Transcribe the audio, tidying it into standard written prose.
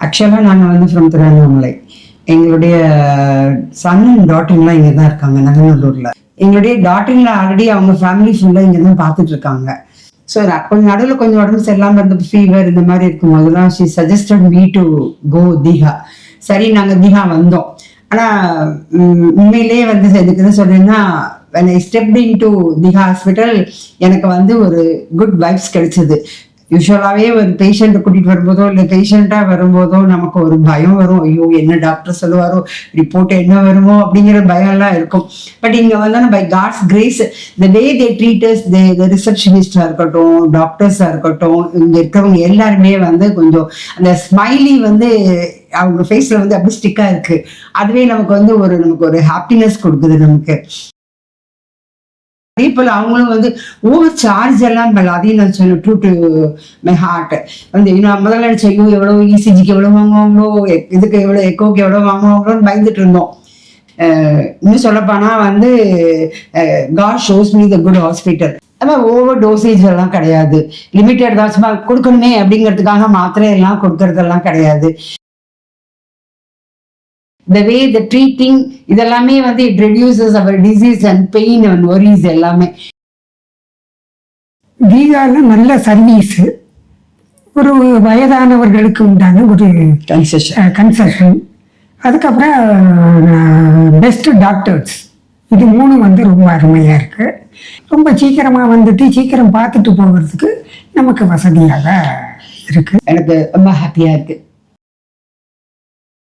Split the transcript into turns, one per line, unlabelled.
ஆக்சுவலாக நாங்கள் வந்து ஃப்ரம் திருவண்ணாமலை. எங்களுடைய சன் அண்ட் டாட்டர்லாம் இங்கே தான் இருக்காங்க நங்கநல்லூரில். எங்களுடைய டாட்டரில் ஆல்ரெடி அவங்க ஃபேமிலி ஃபுல்லாக இங்கே தான் பார்த்துட்டு இருக்காங்க. ஸோ கொஞ்சம் நடுவில் கொஞ்சம் உடம்பு சரியில்லாமல் இருந்த ஃபீவர் இந்த மாதிரி இருக்கும்போதெல்லாம் she suggested me to go Digha. சரி, நாங்கள் தீகா வந்தோம். ஆனால் உண்மையிலேயே வந்து எதுக்கு என்ன சொல்றேன்னா, when I stepped into Digha hospital எனக்கு வந்து ஒரு குட் வைப்ஸ் கிடைச்சது. யூஸ்வலாகவே ஒரு பேஷண்ட்டை கூட்டிகிட்டு வரும்போதோ இல்லை பேஷண்ட்டாக வரும்போதோ நமக்கு ஒரு பயம் வரும். ஐயோ என்ன டாக்டர் சொல்லுவாரோ, ரிப்போர்ட் என்ன வருமோ அப்படிங்கிற பயம்லாம் இருக்கும். பட் இங்கே வந்தோன்னா பை காட்ஸ் கிரேஸ் த வே தே ட்ரீட்டர்ஸ் த ரிசப்ஷனிஸ்டாக இருக்கட்டும், டாக்டர்ஸாக இருக்கட்டும், இங்கே இருக்கிறவங்க எல்லாருமே வந்து கொஞ்சம் அந்த ஸ்மைலி வந்து அவங்க ஃபேஸில் வந்து அப்படி ஸ்டிக்காக இருக்குது. அதுவே நமக்கு வந்து நமக்கு ஒரு ஹாப்பினஸ் கொடுக்குது நமக்கு. அதே போல் அவங்களும் வந்து ஓவர் சார்ஜ் எல்லாம் பண்ணல. அதையும் நான் சொன்னேன், ட்ரூ டு மை ஹார்ட் வந்து நான் முதல்ல நினைச்சேன், எவ்வளோ இசிஜிக்கு எவ்வளோ வாங்குவாங்களோ, இதுக்கு எவ்வளோ எக்கோக்கு எவ்வளோ வாங்குவாங்களோன்னு பயந்துட்டு இருந்தோம். இன்னும் சொல்லப்போனா வந்து God shows me the good hospital. அதான் ஓவர் டோசேஜ் எல்லாம் கிடையாது, லிமிட்டட் தான். சும்மா கொடுக்கணுமே அப்படிங்கிறதுக்காக மாத்திரை எல்லாம் கொடுக்கறதெல்லாம் கிடையாது. The way the treating இதெல்லாமே வந்து it reduces our disease and pain and worries எல்லாமே.
தீகால நல்ல சர்வீஸ், ஒரு வயதானவர்களுக்கு உண்டான ஒரு கன்செஷன், அதுக்கப்புறம் பெஸ்ட் டாக்டர்ஸ், இது மூணு வந்து ரொம்ப அருமையாக இருக்கு. ரொம்ப சீக்கிரமாக வந்துட்டு சீக்கிரம் பார்த்துட்டு போகிறதுக்கு நமக்கு வசதியாக இருக்கு.
எனக்கு ரொம்ப ஹாப்பியாக இருக்கு.